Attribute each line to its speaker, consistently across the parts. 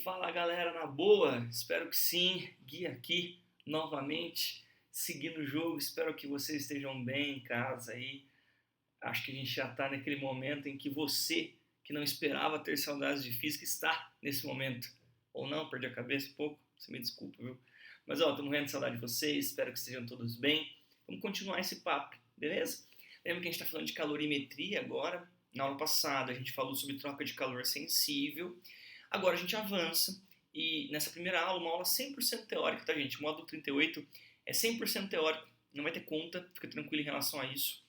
Speaker 1: Fala galera, na boa? Espero que sim. Gui aqui novamente, seguindo o jogo. Espero que vocês estejam bem em casa aí. Acho que a gente já está naquele momento em que você, que não esperava ter saudades de física, está nesse momento. Ou não, perdi a cabeça um pouco, você me desculpa, viu? Mas ó, tô morrendo de saudade de vocês, espero que estejam todos bem. Vamos continuar esse papo, beleza? Lembra que a gente está falando de calorimetria agora? Na aula passada a gente falou sobre troca de calor sensível. Agora a gente avança e nessa primeira aula, uma aula 100% teórica, tá gente? O módulo 38 é 100% teórico, não vai ter conta, fica tranquilo em relação a isso.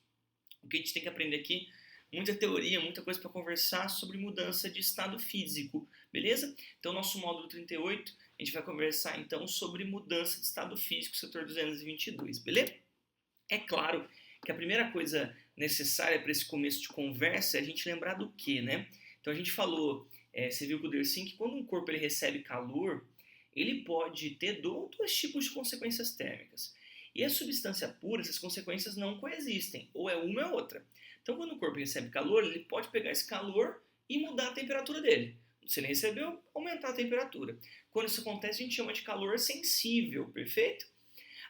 Speaker 1: O que a gente tem que aprender aqui, muita teoria, muita coisa para conversar sobre mudança de estado físico, beleza? Então nosso módulo 38, a gente vai conversar então sobre mudança de estado físico, setor 222, beleza? É claro que a primeira coisa necessária para esse começo de conversa é a gente lembrar do quê, né? Então a gente falou, você viu com o Dersim que quando um corpo ele recebe calor, ele pode ter dois tipos de consequências térmicas. E a substância pura, essas consequências não coexistem, ou é uma ou é outra. Então quando o corpo recebe calor, ele pode pegar esse calor e mudar a temperatura dele. Se ele recebeu, aumentar a temperatura. Quando isso acontece, a gente chama de calor sensível, perfeito?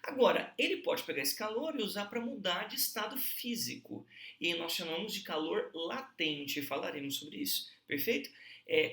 Speaker 1: Agora, ele pode pegar esse calor e usar para mudar de estado físico. E aí nós chamamos de calor latente, falaremos sobre isso, perfeito?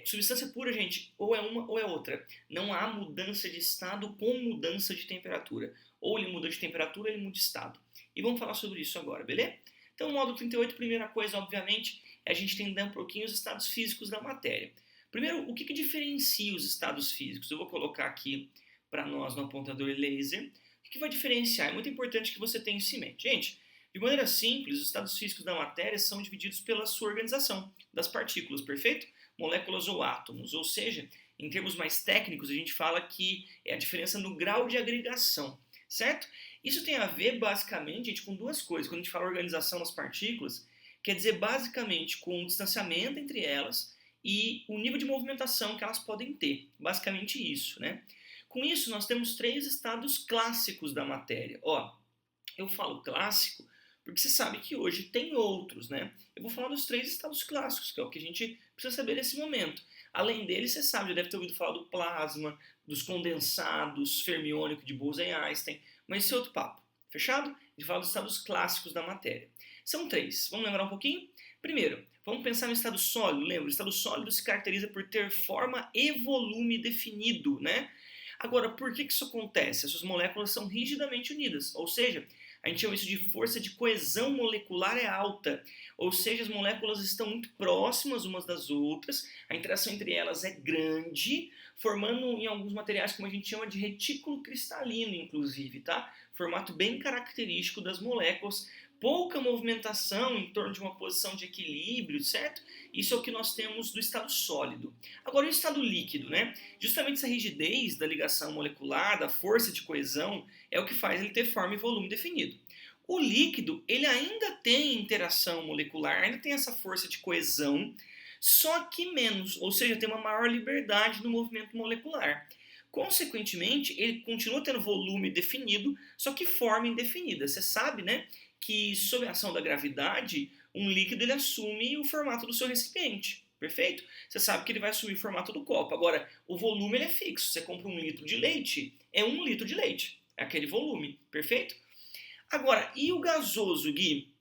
Speaker 1: Substância pura, gente, ou é uma ou é outra. Não há mudança de estado com mudança de temperatura. Ou ele muda de temperatura, ou ele muda de estado. E vamos falar sobre isso agora, beleza? Então, no módulo 38, primeira coisa, obviamente, é a gente entender um pouquinho os estados físicos da matéria. Primeiro, o que diferencia os estados físicos? Eu vou colocar aqui para nós no apontador laser. O que vai diferenciar? É muito importante que você tenha isso em mente. Gente, de maneira simples, os estados físicos da matéria são divididos pela sua organização das partículas, perfeito? Moléculas ou átomos. Ou seja, em termos mais técnicos, a gente fala que é a diferença no grau de agregação, certo? Isso tem a ver, basicamente, gente, com duas coisas. Quando a gente fala organização das partículas, quer dizer, basicamente, com o distanciamento entre elas e o nível de movimentação que elas podem ter. Basicamente isso, né? Com isso, nós temos três estados clássicos da matéria. Ó, eu falo clássico porque você sabe que hoje tem outros, né? Eu vou falar dos três estados clássicos, que é o que a gente precisa saber nesse momento. Além deles, você sabe, já deve ter ouvido falar do plasma, dos condensados, fermiônico de Bose e Einstein, mas esse é outro papo. Fechado? A gente fala dos estados clássicos da matéria. São três. Vamos lembrar um pouquinho? Primeiro, vamos pensar no estado sólido. Lembra? O estado sólido se caracteriza por ter forma e volume definido, né? Agora, por que isso acontece? Essas moléculas são rigidamente unidas, ou seja, a gente chama isso de força de coesão molecular é alta, ou seja, as moléculas estão muito próximas umas das outras, a interação entre elas é grande, formando em alguns materiais como a gente chama de retículo cristalino, inclusive, tá? Formato bem característico das moléculas, pouca movimentação em torno de uma posição de equilíbrio, certo? Isso é o que nós temos do estado sólido. Agora, o estado líquido, né? Justamente essa rigidez da ligação molecular, da força de coesão, é o que faz ele ter forma e volume definido. O líquido, ele ainda tem interação molecular, ainda tem essa força de coesão, só que menos, ou seja, tem uma maior liberdade no movimento molecular. Consequentemente, ele continua tendo volume definido, só que forma indefinida. Você sabe, né, que sob a ação da gravidade, um líquido ele assume o formato do seu recipiente, perfeito? Você sabe que ele vai assumir o formato do copo. Agora, o volume ele é fixo. Você compra 1 litro de leite, é 1 litro de leite. É aquele volume, perfeito? Agora, e o gasoso, Gui?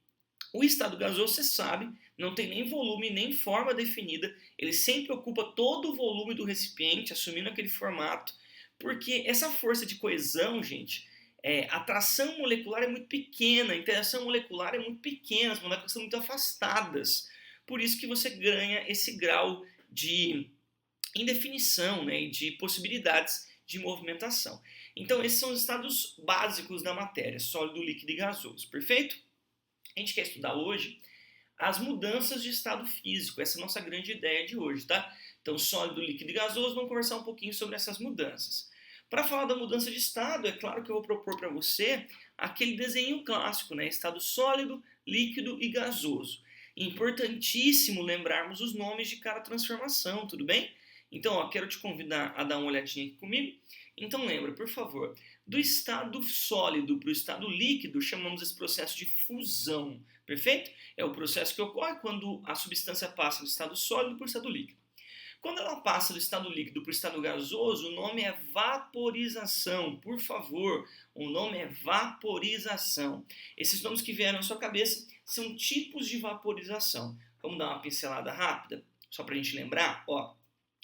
Speaker 1: O estado gasoso, você sabe, não tem nem volume, nem forma definida. Ele sempre ocupa todo o volume do recipiente, assumindo aquele formato. Porque essa força de coesão, gente, a tração molecular é muito pequena, a interação molecular é muito pequena, as moléculas são muito afastadas. Por isso que você ganha esse grau de indefinição, né, e de possibilidades de movimentação. Então, esses são os estados básicos da matéria, sólido, líquido e gasoso, perfeito? A gente quer estudar hoje as mudanças de estado físico, essa é a nossa grande ideia de hoje, tá? Então, sólido, líquido e gasoso, vamos conversar um pouquinho sobre essas mudanças. Para falar da mudança de estado, é claro que eu vou propor para você aquele desenho clássico, né? Estado sólido, líquido e gasoso. Importantíssimo lembrarmos os nomes de cada transformação, tudo bem? Então, ó, quero te convidar a dar uma olhadinha aqui comigo. Então, lembra, por favor, do estado sólido para o estado líquido, chamamos esse processo de fusão, perfeito? É o processo que ocorre quando a substância passa do estado sólido para o estado líquido. Quando ela passa do estado líquido para o estado gasoso, o nome é vaporização. Por favor, o nome é vaporização. Esses nomes que vieram à sua cabeça são tipos de vaporização. Vamos dar uma pincelada rápida, só para a gente lembrar. Ó,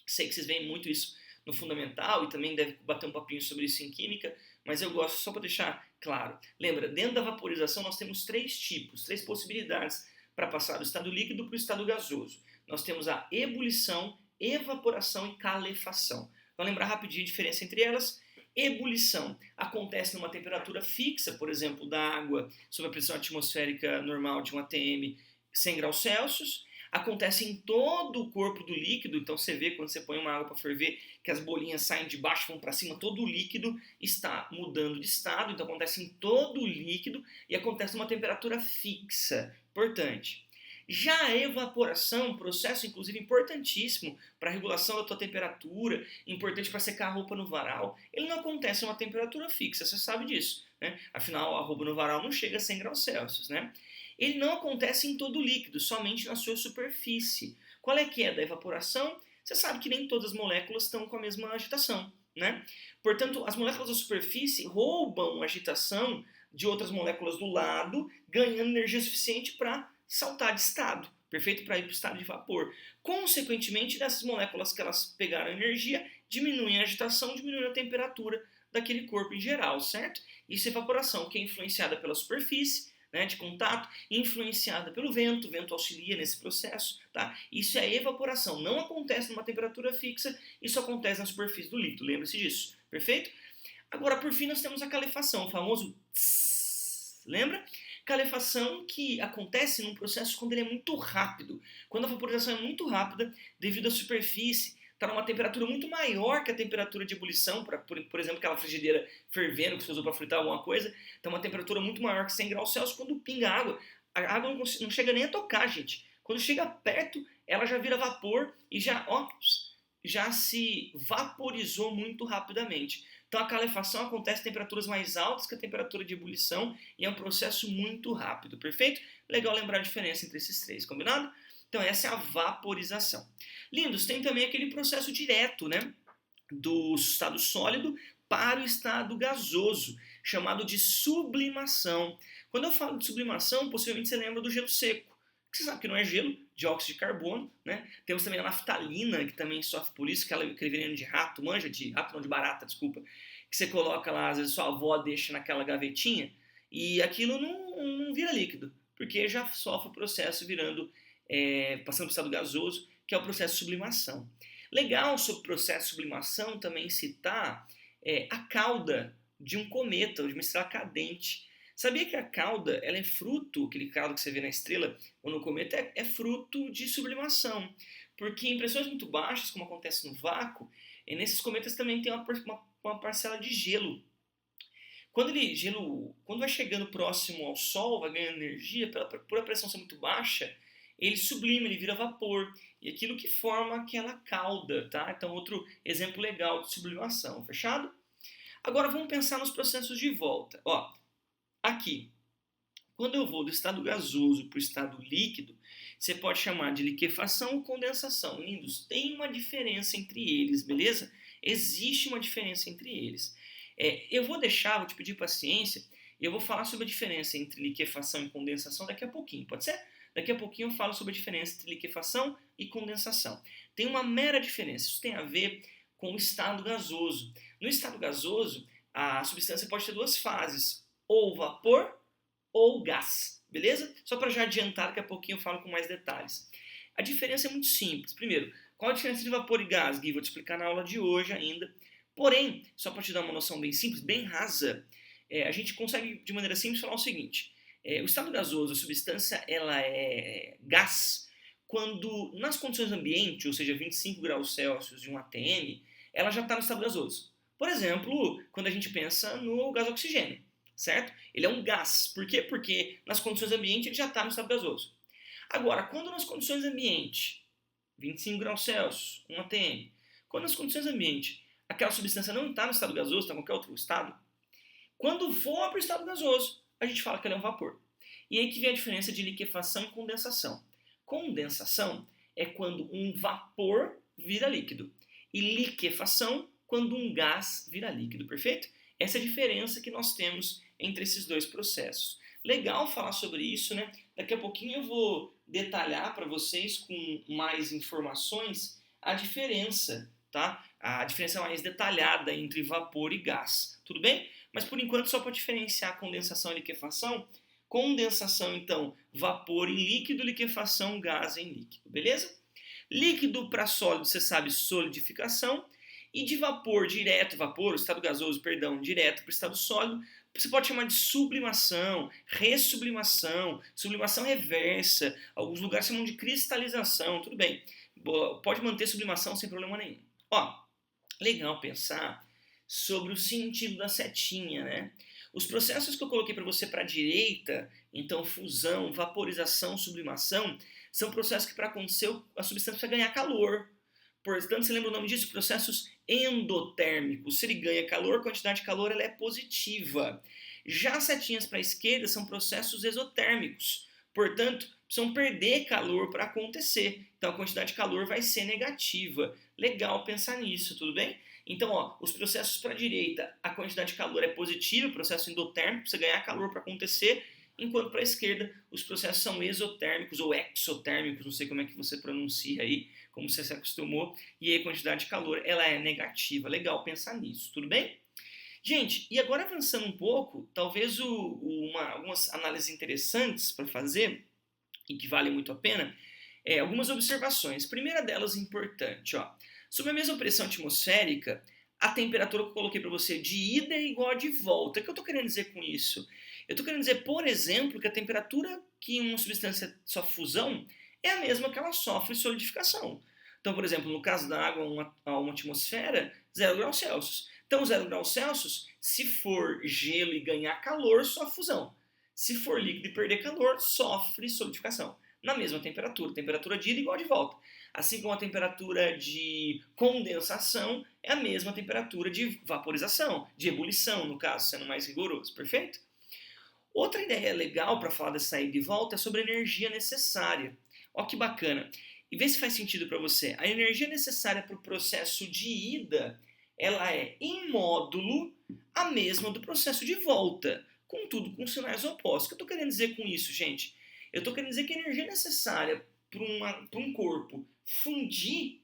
Speaker 1: sei que vocês veem muito isso no fundamental e também deve bater um papinho sobre isso em química, mas eu gosto só para deixar claro. Lembra, dentro da vaporização nós temos três tipos, três possibilidades para passar do estado líquido para o estado gasoso. Nós temos a ebulição, evaporação e calefação. Vamos lembrar rapidinho a diferença entre elas. Ebulição acontece numa temperatura fixa, por exemplo, da água sob a pressão atmosférica normal de 1 atm, 100 graus Celsius. Acontece em todo o corpo do líquido, então você vê quando você põe uma água para ferver que as bolinhas saem de baixo e vão para cima, todo o líquido está mudando de estado, então acontece em todo o líquido e acontece numa temperatura fixa. Importante. Já a evaporação, processo inclusive importantíssimo para a regulação da tua temperatura, importante para secar a roupa no varal, ele não acontece a uma temperatura fixa, você sabe disso, né? Afinal, a roupa no varal não chega a 100 graus Celsius, né? Ele não acontece em todo o líquido, somente na sua superfície. Qual é que é da evaporação? Você sabe que nem todas as moléculas estão com a mesma agitação, né? Portanto, as moléculas da superfície roubam a agitação de outras moléculas do lado, ganhando energia suficiente para saltar de estado, perfeito? Para ir para o estado de vapor. Consequentemente, dessas moléculas que elas pegaram energia, diminuem a agitação, diminuem a temperatura daquele corpo em geral, certo? Isso é evaporação, que é influenciada pela superfície, né, de contato, influenciada pelo vento, o vento auxilia nesse processo, tá? Isso é evaporação, não acontece numa temperatura fixa, isso acontece na superfície do líquido, lembre-se disso, perfeito? Agora, por fim, nós temos a calefação, o famoso tss, lembra? Calefação que acontece num processo quando ele é muito rápido, quando a vaporização é muito rápida, devido à superfície, está numa temperatura muito maior que a temperatura de ebulição, por exemplo, aquela frigideira fervendo que você usou para fritar alguma coisa, está uma temperatura muito maior que 100 graus Celsius, quando pinga a água não chega nem a tocar, gente. Quando chega perto, ela já vira vapor e já se vaporizou muito rapidamente. Então a calefação acontece a temperaturas mais altas que a temperatura de ebulição e é um processo muito rápido, perfeito? Legal lembrar a diferença entre esses três, combinado? Então essa é a vaporização. Lindos, tem também aquele processo direto, né? Do estado sólido para o estado gasoso, chamado de sublimação. Quando eu falo de sublimação, possivelmente você lembra do gelo seco. Você sabe que não é gelo, dióxido de carbono, né? Temos também a naftalina, que também sofre por isso, aquele veneno de rato, manja, de rato não, de barata, desculpa, que você coloca lá, às vezes sua avó deixa naquela gavetinha, e aquilo não vira líquido, porque já sofre o processo passando para o estado gasoso, que é o processo de sublimação. Legal sobre o processo de sublimação também citar a cauda de um cometa, ou de uma estrela cadente. Sabia que a cauda, ela é fruto, aquele caldo que você vê na estrela ou no cometa, é fruto de sublimação. Porque em pressões muito baixas, como acontece no vácuo, nesses cometas também tem uma parcela de gelo. Quando vai chegando próximo ao Sol, vai ganhando energia, por a pressão ser muito baixa, ele sublima, ele vira vapor. E aquilo que forma aquela cauda, tá? Então, outro exemplo legal de sublimação, fechado? Agora vamos pensar nos processos de volta. Ó, aqui, quando eu vou do estado gasoso para o estado líquido, você pode chamar de liquefação ou condensação. Lindos, tem uma diferença entre eles, beleza? Existe uma diferença entre eles. Eu vou te pedir paciência, e eu vou falar sobre a diferença entre liquefação e condensação daqui a pouquinho, pode ser? Daqui a pouquinho eu falo sobre a diferença entre liquefação e condensação. Tem uma mera diferença, isso tem a ver com o estado gasoso. No estado gasoso, a substância pode ter duas fases, ou vapor ou gás, beleza? Só para já adiantar, daqui a pouquinho eu falo com mais detalhes. A diferença é muito simples. Primeiro, qual a diferença de vapor e gás, Gui? Vou te explicar na aula de hoje ainda. Porém, só para te dar uma noção bem simples, bem rasa, a gente consegue de maneira simples falar o seguinte. O estado gasoso, a substância, ela é gás quando nas condições ambiente, ou seja, 25 graus Celsius e 1 atm, ela já está no estado gasoso. Por exemplo, quando a gente pensa no gás oxigênio, certo? Ele é um gás. Por quê? Porque nas condições ambiente ele já está no estado gasoso. Agora, quando nas condições ambiente, 25 graus Celsius, 1 atm, quando nas condições ambiente aquela substância não está no estado gasoso, está em qualquer outro estado, quando voa para o estado gasoso, a gente fala que ele é um vapor. E aí que vem a diferença de liquefação e condensação. Condensação é quando um vapor vira líquido. E liquefação quando um gás vira líquido, perfeito? Essa é a diferença que nós temos entre esses dois processos. Legal falar sobre isso, né? Daqui a pouquinho eu vou detalhar para vocês com mais informações a diferença, tá? A diferença mais detalhada entre vapor e gás, tudo bem? Mas por enquanto só para diferenciar condensação e liquefação, condensação então vapor em líquido, liquefação gás em líquido, beleza? Líquido para sólido, você sabe, solidificação, e de vapor direto, vapor, estado gasoso, perdão, direto para o estado sólido, você pode chamar de sublimação, ressublimação, sublimação reversa, alguns lugares chamam de cristalização, tudo bem. Pode manter sublimação sem problema nenhum. Ó, legal pensar sobre o sentido da setinha, né? Os processos que eu coloquei para você para a direita, então fusão, vaporização, sublimação, são processos que para acontecer a substância precisa ganhar calor. Portanto, você lembra o nome disso? Processos endotérmicos. Se ele ganha calor, a quantidade de calor ela é positiva. Já as setinhas para a esquerda são processos exotérmicos. Portanto, precisam perder calor para acontecer. Então, a quantidade de calor vai ser negativa. Legal pensar nisso, tudo bem? Então, ó, os processos para a direita, a quantidade de calor é positiva, o processo endotérmico, precisa ganhar calor para acontecer, enquanto para a esquerda os processos são exotérmicos ou exotérmicos, não sei como é que você pronuncia aí, como você se acostumou, e aí a quantidade de calor ela é negativa. Legal pensar nisso, tudo bem? Gente, e agora avançando um pouco, talvez algumas análises interessantes para fazer, e que valem muito a pena, algumas observações. A primeira delas importante, ó. Sob a mesma pressão atmosférica, a temperatura que eu coloquei para você de ida é igual a de volta. O que eu estou querendo dizer com isso? Eu estou querendo dizer, por exemplo, que a temperatura que uma substância sofre fusão é a mesma que ela sofre solidificação. Então, por exemplo, no caso da água a uma atmosfera, 0 graus Celsius. Então, 0 graus Celsius, se for gelo e ganhar calor, sofre fusão. Se for líquido e perder calor, sofre solidificação. Na mesma temperatura. Temperatura de ida igual a de volta. Assim como a temperatura de condensação é a mesma temperatura de vaporização, de ebulição, no caso, sendo mais rigoroso. Perfeito? Outra ideia legal para falar dessa ida e volta é sobre a energia necessária. Olha que bacana. E vê se faz sentido para você. A energia necessária para o processo de ida, ela é, em módulo, a mesma do processo de volta. Contudo, com sinais opostos. O que eu estou querendo dizer com isso, gente? Eu estou querendo dizer que a energia necessária para um corpo fundir,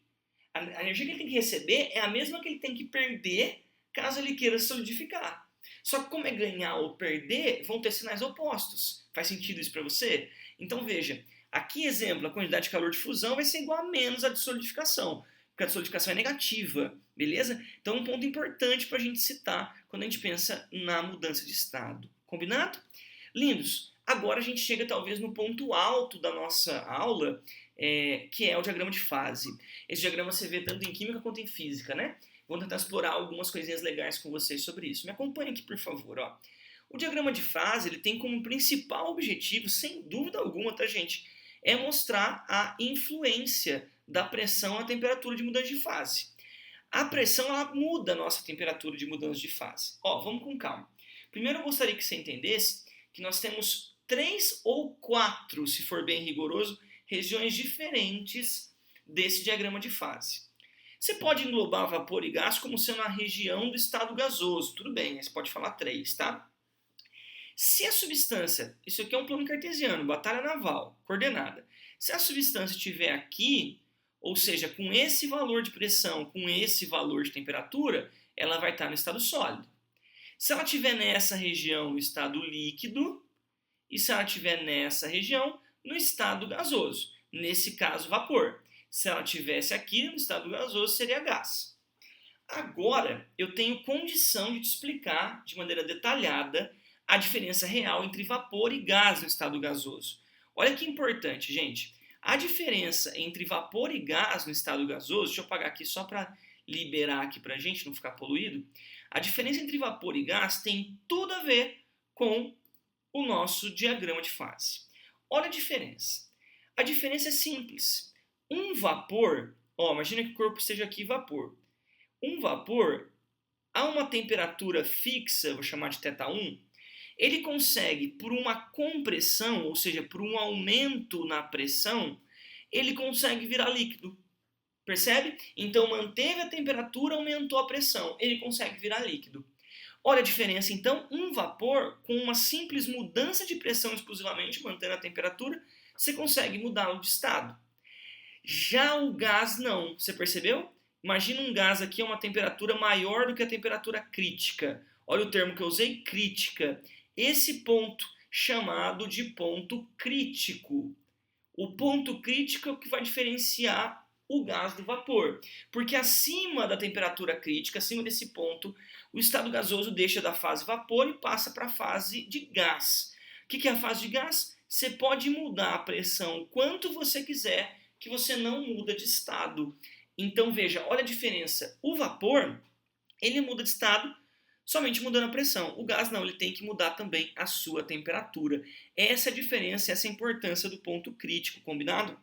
Speaker 1: a energia que ele tem que receber é a mesma que ele tem que perder caso ele queira solidificar. Só que como é ganhar ou perder, vão ter sinais opostos. Faz sentido isso para você? Então veja, aqui exemplo, a quantidade de calor de fusão vai ser igual a menos a de solidificação, porque a de solidificação é negativa, beleza? Então um ponto importante para a gente citar quando a gente pensa na mudança de estado. Combinado? Lindos! Agora a gente chega talvez no ponto alto da nossa aula, que é o diagrama de fase. Esse diagrama você vê tanto em química quanto em física, né? Vou tentar explorar algumas coisinhas legais com vocês sobre isso. Me acompanhe aqui, por favor. Ó. O diagrama de fase ele tem como principal objetivo, sem dúvida alguma, tá, gente? É mostrar a influência da pressão à temperatura de mudança de fase. A pressão ela muda a nossa temperatura de mudança de fase. Ó, vamos com calma. Primeiro eu gostaria que você entendesse que nós temos 3 ou 4, se for bem rigoroso, regiões diferentes desse diagrama de fase. Você pode englobar vapor e gás como sendo a região do estado gasoso. Tudo bem, você pode falar 3, tá? Se a substância, isso aqui é um plano cartesiano, batalha naval, coordenada. Se a substância estiver aqui, ou seja, com esse valor de pressão, com esse valor de temperatura, ela vai estar no estado sólido. Se ela estiver nessa região, no estado líquido, e se ela estiver nessa região, no estado gasoso. Nesse caso, vapor. Se ela estivesse aqui no estado gasoso, seria gás. Agora, eu tenho condição de te explicar de maneira detalhada a diferença real entre vapor e gás no estado gasoso. Olha que importante, gente. A diferença entre vapor e gás no estado gasoso, deixa eu apagar aqui só para liberar aqui para a gente não ficar poluído. A diferença entre vapor e gás tem tudo a ver com o nosso diagrama de fase. Olha a diferença. A diferença é simples. Um vapor, imagina que o corpo esteja aqui vapor. Um vapor, a uma temperatura fixa, vou chamar de θ1, ele consegue, por uma compressão, ou seja, por um aumento na pressão, ele consegue virar líquido. Percebe? Então manteve a temperatura, aumentou a pressão, ele consegue virar líquido. Olha a diferença, então, um vapor com uma simples mudança de pressão exclusivamente, mantendo a temperatura, você consegue mudá-lo de estado. Já o gás não, você percebeu? Imagina um gás aqui a uma temperatura maior do que a temperatura crítica. Olha o termo que eu usei, crítica. Esse ponto chamado de ponto crítico. O ponto crítico é o que vai diferenciar o gás do vapor, porque acima da temperatura crítica, acima desse ponto, o estado gasoso deixa da fase vapor e passa para a fase de gás. O que é a fase de gás? Você pode mudar a pressão quanto você quiser, que você não muda de estado. Então veja, olha a diferença. O vapor, ele muda de estado somente mudando a pressão. O gás não, ele tem que mudar também a sua temperatura. Essa é a diferença, essa é a importância do ponto crítico, combinado?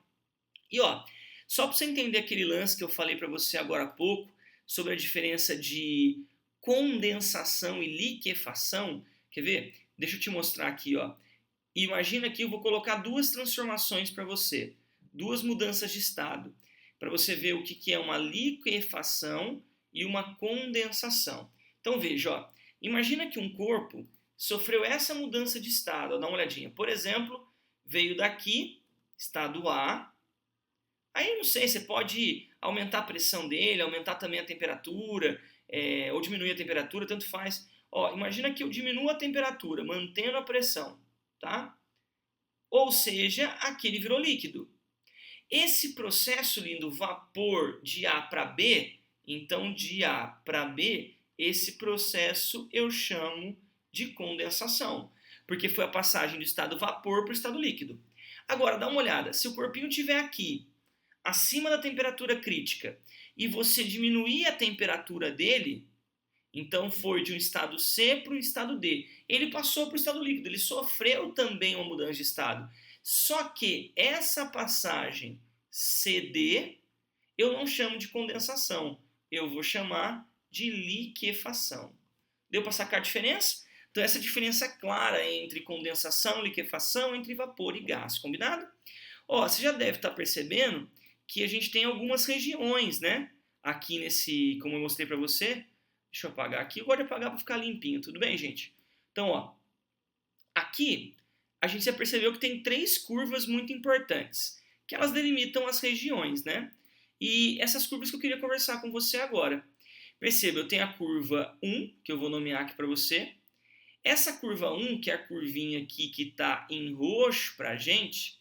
Speaker 1: E ó, só para você entender aquele lance que eu falei para você agora há pouco, sobre a diferença de condensação e liquefação, quer ver? Deixa eu te mostrar aqui, ó. Imagina que eu vou colocar duas transformações para você, duas mudanças de estado, para você ver o que é uma liquefação e uma condensação. Então veja, ó, imagina que um corpo sofreu essa mudança de estado, ó, dá uma olhadinha. Por exemplo, veio daqui, estado A, aí não sei, você pode aumentar a pressão dele, aumentar também a temperatura, ou diminuir a temperatura, tanto faz. Ó, imagina que eu diminuo a temperatura, mantendo a pressão, tá? Ou seja, aqui ele virou líquido. Esse processo, lindo, vapor de A para B, então de A para B, esse processo eu chamo de condensação, porque foi a passagem do estado vapor para o estado líquido. Agora, dá uma olhada, se o corpinho estiver aqui, acima da temperatura crítica, e você diminuir a temperatura dele, então foi de um estado C para o estado D. Ele passou para o estado líquido, ele sofreu também uma mudança de estado. Só que essa passagem CD eu não chamo de condensação, eu vou chamar de liquefação. Deu para sacar a diferença? Então essa diferença clara entre condensação, liquefação, entre vapor e gás, combinado? Ó, você já deve estar percebendo que a gente tem algumas regiões, né? Aqui nesse, como eu mostrei para você, deixa eu apagar aqui, eu gosto de apagar para ficar limpinho, tudo bem, gente? Então, ó, aqui a gente já percebeu que tem três curvas muito importantes, que elas delimitam as regiões, né? E essas curvas que eu queria conversar com você agora. Perceba, eu tenho a curva 1, que eu vou nomear aqui para você. Essa curva 1, que é a curvinha aqui que está em roxo para a gente,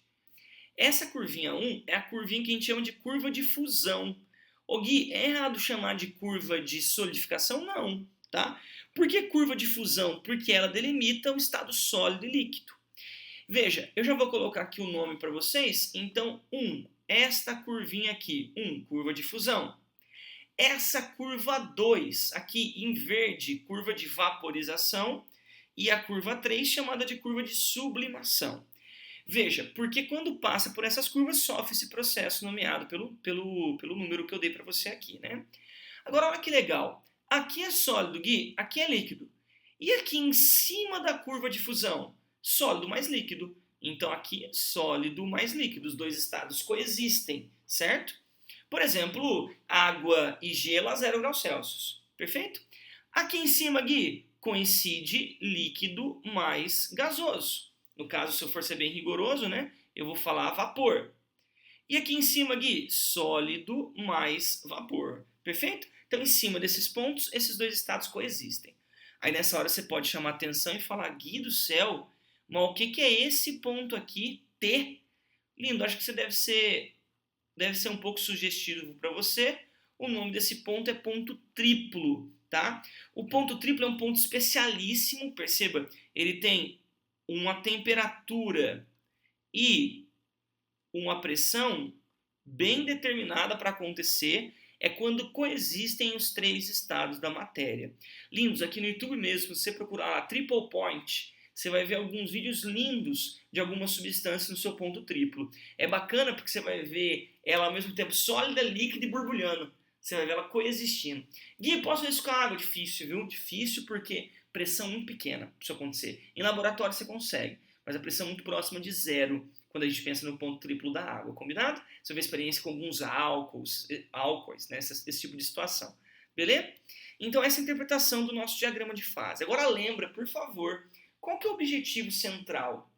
Speaker 1: essa curvinha 1 é a curvinha que a gente chama de curva de fusão. Ô Gui, é errado chamar de curva de solidificação? Não, tá? Por que curva de fusão? Porque ela delimita o estado sólido e líquido. Veja, eu já vou colocar aqui o nome para vocês. Então, esta curvinha aqui, curva de fusão. Essa curva 2, aqui em verde, curva de vaporização, e a curva 3, chamada de curva de sublimação. Veja, porque quando passa por essas curvas, sofre esse processo nomeado pelo número que eu dei para você aqui, né? Agora, olha que legal. Aqui é sólido, Gui, aqui é líquido. E aqui em cima da curva de fusão? Sólido mais líquido. Então, aqui, sólido mais líquido. Os dois estados coexistem, certo? Por exemplo, água e gelo a 0 graus Celsius. Perfeito? Aqui em cima, Gui, coincide líquido mais gasoso. No caso, se eu for ser bem rigoroso, né, eu vou falar vapor. E aqui em cima, Gui, sólido mais vapor. Perfeito? Então, em cima desses pontos, esses dois estados coexistem. Aí, nessa hora, você pode chamar atenção e falar, Gui do céu, mas o que é esse ponto aqui, T? Lindo, acho que você deve ser um pouco sugestivo para você. O nome desse ponto é ponto triplo, tá? O ponto triplo é um ponto especialíssimo, perceba, ele tem uma temperatura e uma pressão bem determinada para acontecer, é quando coexistem os três estados da matéria. Lindos, aqui no YouTube mesmo, se você procurar lá Triple Point, você vai ver alguns vídeos lindos de algumas substâncias no seu ponto triplo. É bacana porque você vai ver ela ao mesmo tempo sólida, líquida e borbulhando. Você vai ver ela coexistindo. Gui, posso ver isso com a água? Difícil, viu? Difícil porque pressão muito pequena para isso acontecer. Em laboratório você consegue, mas a pressão muito próxima de zero. quando a gente pensa no ponto triplo da água, combinado? Você vai experiência com alguns álcoois, né? Esse tipo de situação, beleza? Então essa é a interpretação do nosso diagrama de fase. Agora lembra, por favor, qual que é o objetivo central?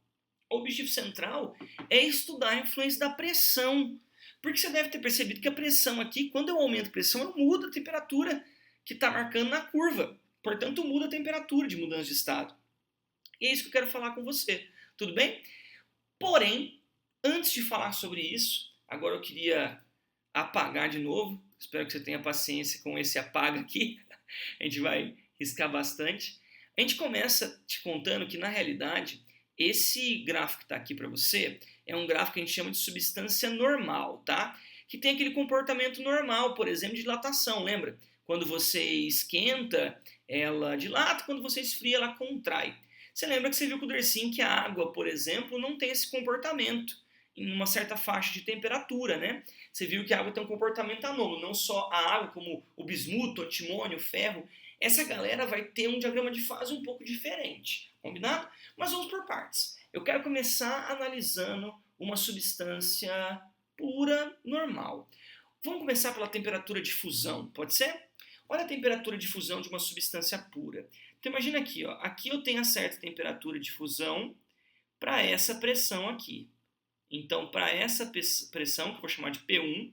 Speaker 1: O objetivo central é estudar a influência da pressão, porque você deve ter percebido que a pressão aqui, quando eu aumento a pressão, eu mudo a temperatura que está marcando na curva. Portanto, muda a temperatura de mudança de estado. E é isso que eu quero falar com você, tudo bem? Porém, antes de falar sobre isso, agora eu queria apagar de novo. Espero que você tenha paciência com esse apaga aqui. A gente vai riscar bastante. A gente começa te contando que, na realidade, esse gráfico que está aqui para você é um gráfico que a gente chama de substância normal, tá? Que tem aquele comportamento normal, por exemplo, de dilatação, lembra? Quando você esquenta, ela dilata, quando você esfria, ela contrai. Você lembra que você viu com o Dersim que a água, por exemplo, não tem esse comportamento em uma certa faixa de temperatura, né? Você viu que a água tem um comportamento anômalo, não só a água, como o bismuto, o antimônio, o ferro. Essa galera vai ter um diagrama de fase um pouco diferente, combinado? Mas vamos por partes. Eu quero começar analisando uma substância pura normal. Vamos começar pela temperatura de fusão, pode ser? Olha a temperatura de fusão de uma substância pura. Então imagina aqui, ó, aqui eu tenho a certa temperatura de fusão para essa pressão aqui. Então, para essa pressão, que eu vou chamar de P1,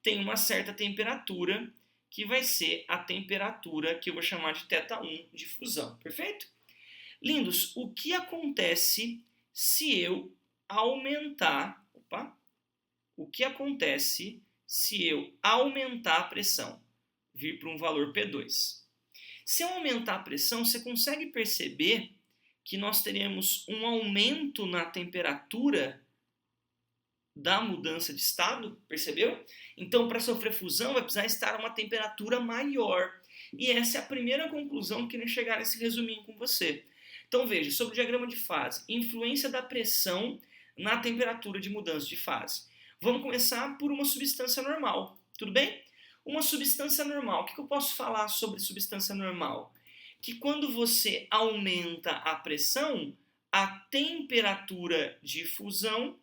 Speaker 1: tem uma certa temperatura que vai ser a temperatura que eu vou chamar de θ1 de fusão, perfeito? Lindos, o que acontece se eu aumentar, o que acontece se eu aumentar a pressão, vir para um valor P2? Se eu aumentar a pressão, você consegue perceber que nós teremos um aumento na temperatura da mudança de estado, percebeu? Então, para sofrer fusão, vai precisar estar a uma temperatura maior. E essa é a primeira conclusão que queria chegar nesse resuminho com você. Então, veja, sobre o diagrama de fase, influência da pressão na temperatura de mudança de fase. Vamos começar por uma substância normal, tudo bem? Uma substância normal, o que eu posso falar sobre substância normal? Que quando você aumenta a pressão, a temperatura de fusão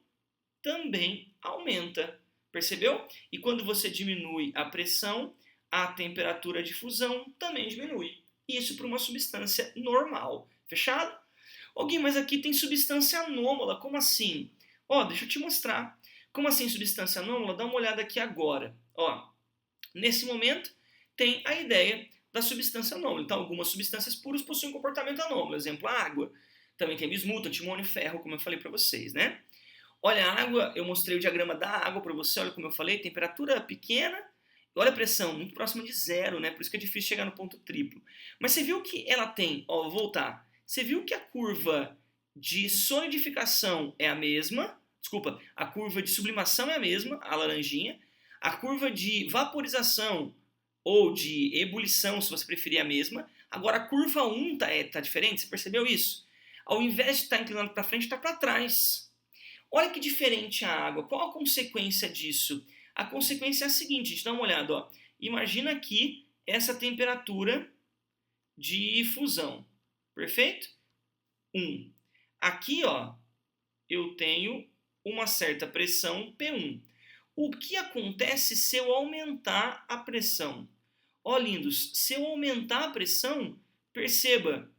Speaker 1: também aumenta, percebeu? E quando você diminui a pressão, a temperatura de fusão também diminui. Isso para uma substância normal, fechado? Gui, mas aqui tem substância anômala, como assim? Deixa eu te mostrar. Como assim substância anômala? Dá uma olhada aqui agora. Nesse momento, tem a ideia da substância anômala. Então, algumas substâncias puras possuem um comportamento anômalo. Exemplo, a água. Também tem bismuto, antimônio e ferro, como eu falei para vocês, né? Olha a água, eu mostrei o diagrama da água para você, olha como eu falei, temperatura pequena, olha a pressão, muito próxima de zero, né? Por isso que é difícil chegar no ponto triplo. Mas você viu que ela tem, vou voltar, você viu que a curva de solidificação é a mesma, desculpa, a curva de sublimação é a mesma, a laranjinha, a curva de vaporização ou de ebulição, se você preferir, é a mesma. Agora a curva 1 tá diferente, você percebeu isso? Ao invés de estar inclinando para frente, está para trás. Olha que diferente a água. Qual a consequência disso? A consequência é a seguinte, a gente dá uma olhada. Imagina aqui essa temperatura de fusão. Perfeito? 1. Aqui, eu tenho uma certa pressão P1. O que acontece se eu aumentar a pressão? Lindos, se eu aumentar a pressão, perceba,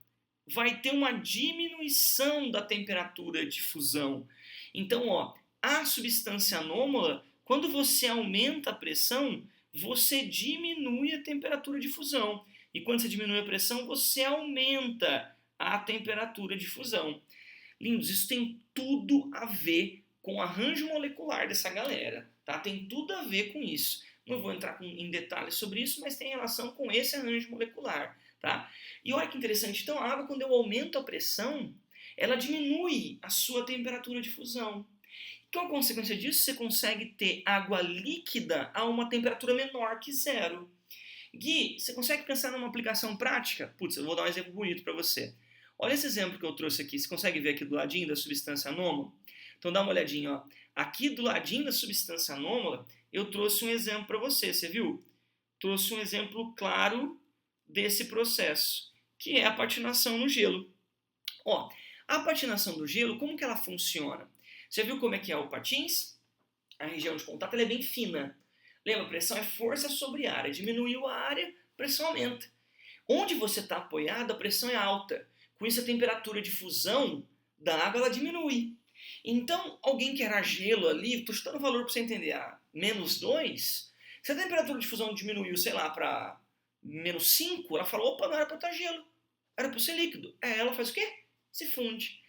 Speaker 1: vai ter uma diminuição da temperatura de fusão. Então, a substância anômala, quando você aumenta a pressão, você diminui a temperatura de fusão. E quando você diminui a pressão, você aumenta a temperatura de fusão. Lindos, isso tem tudo a ver com o arranjo molecular dessa galera, tá? Tem tudo a ver com isso. Não vou entrar em detalhes sobre isso, mas tem relação com esse arranjo molecular, tá? E olha que interessante, então a água, quando eu aumento a pressão, ela diminui a sua temperatura de fusão. Então, a consequência disso, você consegue ter água líquida a uma temperatura menor que zero. Gui, você consegue pensar numa aplicação prática? Putz, eu vou dar um exemplo bonito para você. Olha esse exemplo que eu trouxe aqui. Você consegue ver aqui do ladinho da substância anômala? Então dá uma olhadinha. Aqui do ladinho da substância anômala, eu trouxe um exemplo para você. Você viu? Trouxe um exemplo claro desse processo, que é a patinação no gelo. A patinação do gelo, como que ela funciona? Você viu como é que é o patins? A região de contato ela é bem fina. Lembra, pressão é força sobre área. Diminuiu a área, pressão aumenta. Onde você está apoiado, a pressão é alta. Com isso, a temperatura de fusão da água ela diminui. Então, alguém que era gelo ali, estou chutando o valor para você entender, -2, se a temperatura de fusão diminuiu, sei lá, para -5, ela falou, opa, não era para estar gelo, era para ser líquido. Ela faz o quê? Se funde.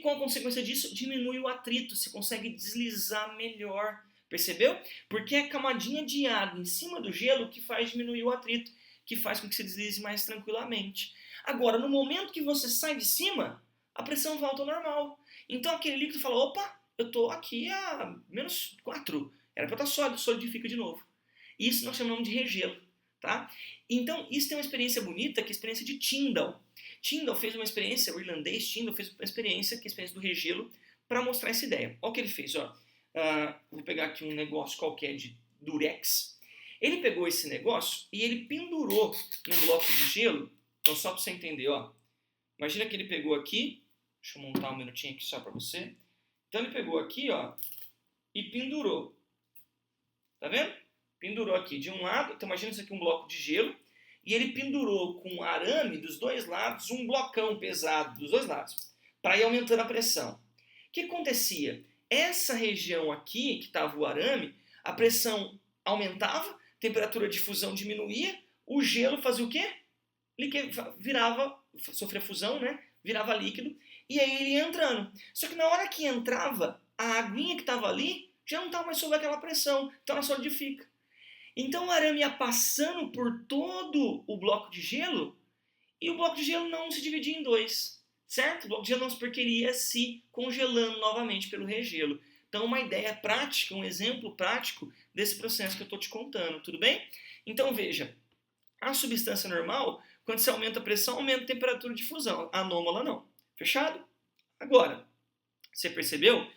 Speaker 1: Qual a consequência disso? Diminui o atrito, você consegue deslizar melhor. Percebeu? Porque é a camadinha de água em cima do gelo que faz diminuir o atrito, que faz com que você deslize mais tranquilamente. Agora, no momento que você sai de cima, a pressão volta ao normal. Então aquele líquido fala, opa, eu estou aqui a -4, era para estar sólido, solidifica de novo. Isso nós chamamos de regelo. Tá? Então, isso tem uma experiência bonita, que é a experiência de Tyndall. Tyndall fez uma experiência, o irlandês Tyndall fez uma experiência, que é a experiência do regelo, para mostrar essa ideia. Olha o que ele fez. Ó. Vou pegar aqui um negócio qualquer de durex. Ele pegou esse negócio e ele pendurou num bloco de gelo. Então, só para você entender, ó. Imagina que ele pegou aqui, deixa eu montar um minutinho aqui só para você. Então, ele pegou aqui, ó, e pendurou. Tá vendo? Pendurou aqui de um lado, então imagina isso aqui um bloco de gelo, e ele pendurou com arame dos dois lados um blocão pesado dos dois lados, para ir aumentando a pressão. O que acontecia? Essa região aqui, que estava o arame, a pressão aumentava, a temperatura de fusão diminuía, o gelo fazia o quê? Virava, sofria fusão, né? Virava líquido, e aí ele ia entrando. Só que na hora que entrava, a aguinha que estava ali já não estava mais sob aquela pressão, então ela solidifica. Então o arame ia passando por todo o bloco de gelo e o bloco de gelo não se dividia em dois, certo? O bloco de gelo não, porque ele ia se congelando novamente pelo regelo. Então uma ideia prática, um exemplo prático desse processo que eu estou te contando, tudo bem? Então veja, a substância normal, quando você aumenta a pressão, aumenta a temperatura de fusão, a anômala não. Fechado? Agora, você percebeu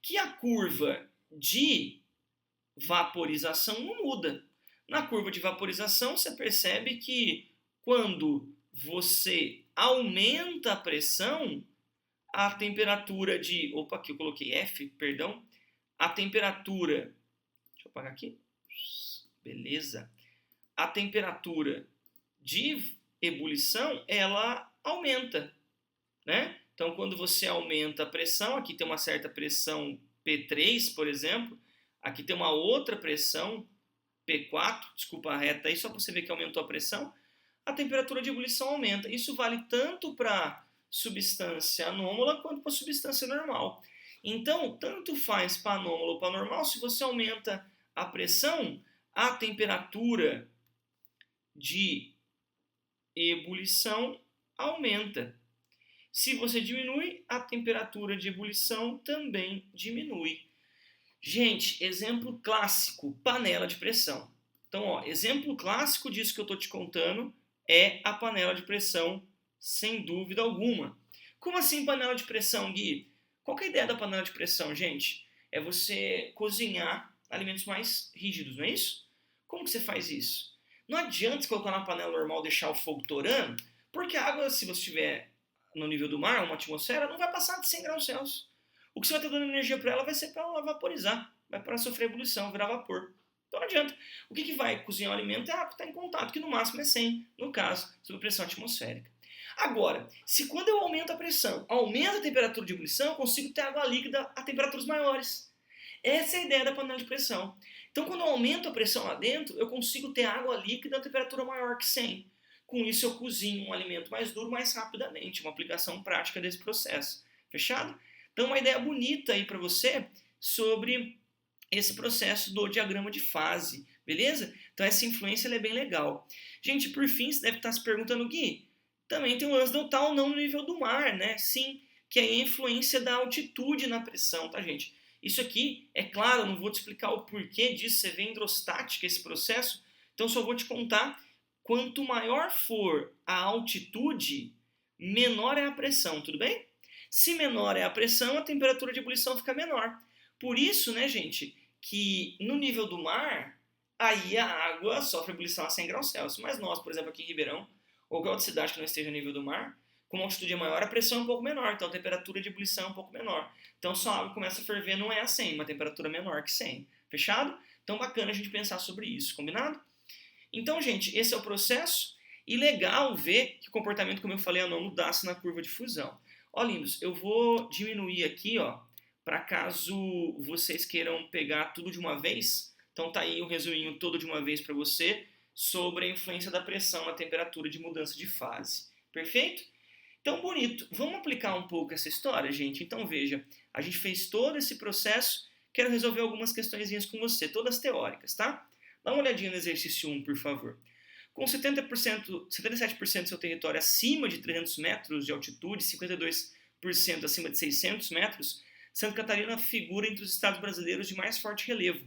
Speaker 1: que a curva de vaporização não muda. Na curva de vaporização, você percebe que quando você aumenta a pressão, a temperatura de... Opa, aqui eu coloquei F, perdão. A temperatura... Deixa eu apagar aqui. Beleza. A temperatura de ebulição, ela aumenta, né? Então, quando você aumenta a pressão, aqui tem uma certa pressão P3, por exemplo, aqui tem uma outra pressão, P4, desculpa a reta aí, só para você ver que aumentou a pressão, a temperatura de ebulição aumenta. Isso vale tanto para substância anômala quanto para substância normal. Então, tanto faz para anômala ou para normal, se você aumenta a pressão, a temperatura de ebulição aumenta. Se você diminui, a temperatura de ebulição também diminui. Gente, exemplo clássico, panela de pressão. Então, ó, exemplo clássico disso que eu estou te contando é a panela de pressão, sem dúvida alguma. Como assim panela de pressão, Gui? Qual que é a ideia da panela de pressão, gente? É você cozinhar alimentos mais rígidos, não é isso? Como que você faz isso? Não adianta você colocar na panela normal e deixar o fogo torando, porque a água, se você estiver no nível do mar, uma atmosfera, não vai passar de 100 graus Celsius. O que você vai estar dando energia para ela vai ser para ela vaporizar, vai para sofrer ebulição, virar vapor. Então não adianta. O que vai cozinhar o alimento é a água que está em contato, que no máximo é 100, no caso, sob pressão atmosférica. Agora, se quando eu aumento a pressão, aumenta a temperatura de ebulição, eu consigo ter água líquida a temperaturas maiores. Essa é a ideia da panela de pressão. Então, quando eu aumento a pressão lá dentro, eu consigo ter água líquida a temperatura maior que 100. Com isso, eu cozinho um alimento mais duro mais rapidamente, uma aplicação prática desse processo. Fechado? Então, uma ideia bonita aí para você sobre esse processo do diagrama de fase, beleza? Então, essa influência é bem legal. Gente, por fim, você deve estar se perguntando, Gui, também tem o lance de eu estar ou não no nível do mar, né? Sim, que é a influência da altitude na pressão, tá, gente? Isso aqui, é claro, eu não vou te explicar o porquê disso, você vê hidrostática esse processo, então só vou te contar, quanto maior for a altitude, menor é a pressão, tudo bem? Se menor é a pressão, a temperatura de ebulição fica menor. Por isso, né, gente, que no nível do mar, aí a água sofre ebulição a 100 graus Celsius, mas nós, por exemplo, aqui em Ribeirão, ou qualquer outra cidade que não esteja no nível do mar, Como a altitude é maior, a pressão é um pouco menor, então a temperatura de ebulição é um pouco menor. Então, se a água começa a ferver, não é a 100, uma temperatura menor que 100. Fechado? Então, bacana a gente pensar sobre isso, combinado? Então, gente, esse é o processo. E legal ver que o comportamento, como eu falei, não mudasse na curva de fusão. Ó, lindos, eu vou diminuir aqui, ó, para caso vocês queiram pegar tudo de uma vez. Então, tá aí o resuminho todo de uma vez para você sobre a influência da pressão na temperatura de mudança de fase. Perfeito? Então, bonito. Vamos aplicar um pouco essa história, gente? Então, veja, a gente fez todo esse processo. Quero resolver algumas questõezinhas com você, todas teóricas, tá? Dá uma olhadinha no exercício 1, por favor. Com 77% do seu território acima de 300 metros de altitude, 52% acima de 600 metros, Santa Catarina figura entre os estados brasileiros de mais forte relevo.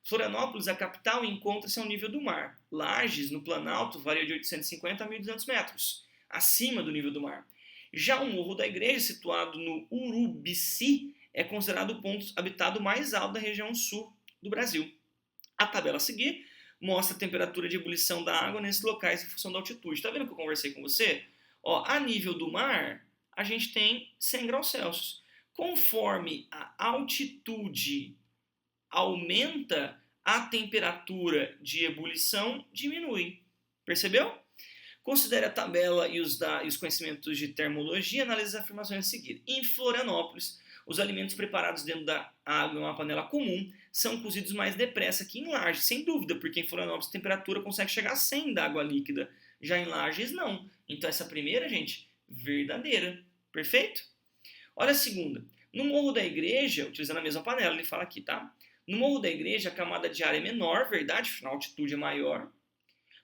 Speaker 1: Florianópolis, a capital, encontra-se ao nível do mar. Lages, no Planalto, varia de 850 a 1.200 metros, acima do nível do mar. Já o Morro da Igreja, situado no Urubici, é considerado o ponto habitado mais alto da região sul do Brasil. A tabela a seguir mostra a temperatura de ebulição da água nesses locais em função da altitude. Está vendo que eu conversei com você? Ó, a nível do mar, a gente tem 100 graus Celsius. Conforme a altitude aumenta, a temperatura de ebulição diminui. Percebeu? Considere a tabela e os conhecimentos de termologia e analise as afirmações a seguir. Em Florianópolis, os alimentos preparados dentro da água em uma panela comum são cozidos mais depressa que em Lages, sem dúvida, porque em Florianópolis a temperatura consegue chegar a 100 da água líquida. Já em Lages, não. Então essa primeira, gente, verdadeira. Perfeito? Olha a segunda. No Morro da Igreja, utilizando a mesma panela, ele fala aqui, tá? No Morro da Igreja, a camada de ar é menor, verdade, a altitude é maior.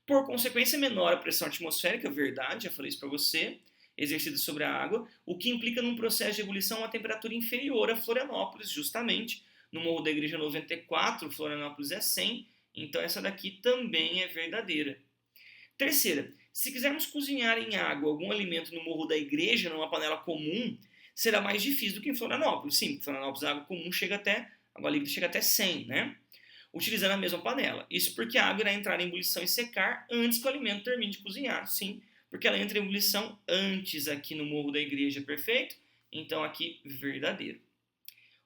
Speaker 1: Por consequência, menor a pressão atmosférica, verdade, já falei isso para você, exercida sobre a água, o que implica num processo de ebulição a uma temperatura inferior a Florianópolis, justamente. No Morro da Igreja 94, Florianópolis é 100, então essa daqui também é verdadeira. Terceira, se quisermos cozinhar em água algum alimento no Morro da Igreja, numa panela comum, será mais difícil do que em Florianópolis. Sim, em Florianópolis a água comum a água líquida chega até 100, né? Utilizando a mesma panela. Isso porque a água irá entrar em ebulição e secar antes que o alimento termine de cozinhar, sim, porque ela entra em ebulição antes aqui no Morro da Igreja, perfeito? Então aqui, verdadeiro.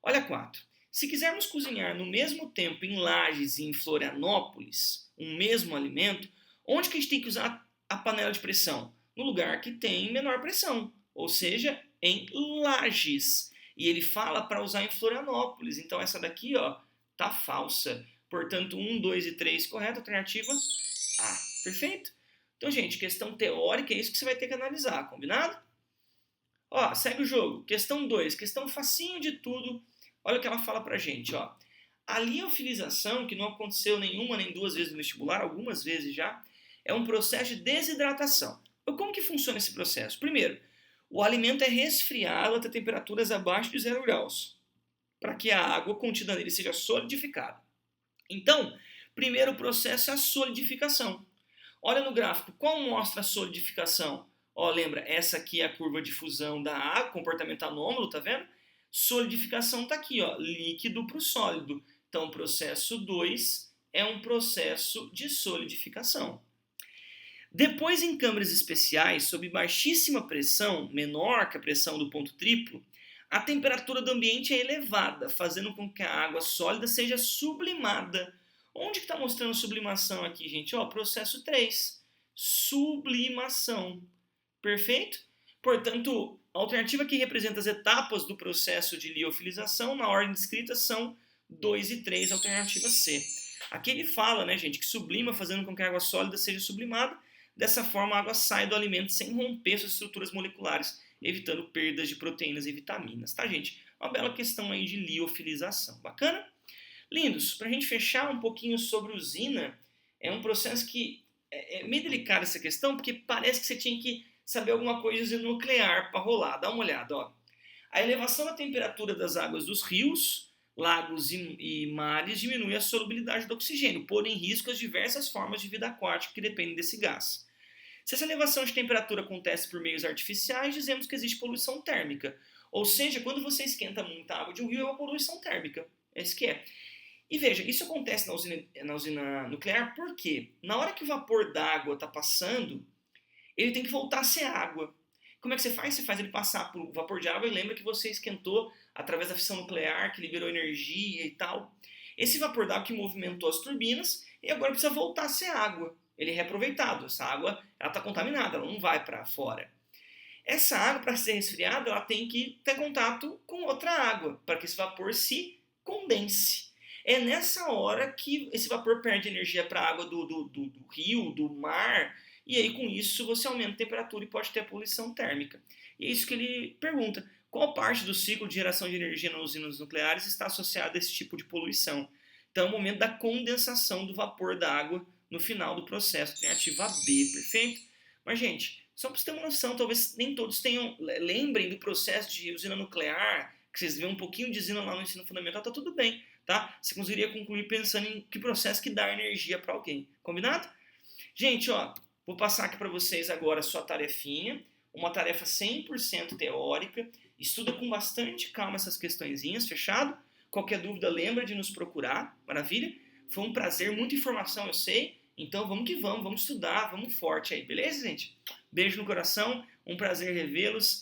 Speaker 1: Olha 4. Se quisermos cozinhar no mesmo tempo em Lages e em Florianópolis, um mesmo alimento, onde que a gente tem que usar a panela de pressão? No lugar que tem menor pressão, ou seja, em Lages. E ele fala para usar em Florianópolis, então essa daqui, ó, tá falsa. Portanto, 1, 2 e 3 correto, alternativa A. Perfeito? Então, gente, questão teórica é isso que você vai ter que analisar, combinado? Ó, segue o jogo. Questão 2, questão facinho de tudo. Olha o que ela fala pra gente, ó. A liofilização, que não aconteceu nenhuma nem duas vezes no vestibular, algumas vezes já, é um processo de desidratação. Então, como que funciona esse processo? Primeiro, o alimento é resfriado até temperaturas abaixo de 0 graus, para que a água contida nele seja solidificada. Então, primeiro processo é a solidificação. Olha no gráfico, qual mostra a solidificação? Ó, lembra, essa aqui é a curva de fusão da água, comportamento anômalo, tá vendo? Solidificação está aqui, ó, líquido para o sólido. Então, o processo 2 é um processo de solidificação. Depois, em câmaras especiais, sob baixíssima pressão, menor que a pressão do ponto triplo, a temperatura do ambiente é elevada, fazendo com que a água sólida seja sublimada. Onde que está mostrando sublimação aqui, gente? Ó, processo 3, sublimação. Perfeito? Portanto, a alternativa que representa as etapas do processo de liofilização, na ordem descrita, são 2 e 3, alternativa C. Aqui ele fala, né, gente, que sublima fazendo com que a água sólida seja sublimada. Dessa forma, a água sai do alimento sem romper suas estruturas moleculares, evitando perdas de proteínas e vitaminas, tá, gente? Uma bela questão aí de liofilização. Bacana? Lindos, para a gente fechar um pouquinho sobre usina, é um processo que é meio delicado essa questão, porque parece que você tinha que saber alguma coisa de usina nuclear para rolar. Dá uma olhada, ó. A elevação da temperatura das águas dos rios, lagos e mares diminui a solubilidade do oxigênio, pondo em risco as diversas formas de vida aquática que dependem desse gás. Se essa elevação de temperatura acontece por meios artificiais, dizemos que existe poluição térmica. Ou seja, quando você esquenta muita água de um rio, é uma poluição térmica. É isso que é. E veja, isso acontece na usina nuclear porque na hora que o vapor d'água está passando, ele tem que voltar a ser água. Como é que você faz? Você faz ele passar por vapor de água e lembra que você esquentou através da fissão nuclear, que liberou energia e tal. Esse vapor d'água que movimentou as turbinas e agora precisa voltar a ser água. Ele é reaproveitado. Essa água está contaminada, ela não vai para fora. Essa água, para ser resfriada, ela tem que ter contato com outra água, para que esse vapor se condense. É nessa hora que esse vapor perde energia para a água do rio, do mar, e aí com isso você aumenta a temperatura e pode ter a poluição térmica. E é isso que ele pergunta. Qual parte do ciclo de geração de energia nas usinas nucleares está associada a esse tipo de poluição? Então é o momento da condensação do vapor da água no final do processo. Alternativa B, perfeito? Mas, gente, só para você ter uma noção, talvez nem todos lembrem do processo de usina nuclear, que vocês vêem um pouquinho de usina lá no ensino fundamental, tá tudo bem, tá? Você conseguiria concluir pensando em que processo que dá energia para alguém, combinado? Gente, ó, vou passar aqui para vocês agora a sua tarefinha, uma tarefa 100% teórica, estuda com bastante calma essas questõezinhas, fechado? Qualquer dúvida, lembra de nos procurar, maravilha? Foi um prazer, muita informação eu sei, então vamos que vamos estudar, vamos forte aí, beleza, gente? Beijo no coração, um prazer revê-los.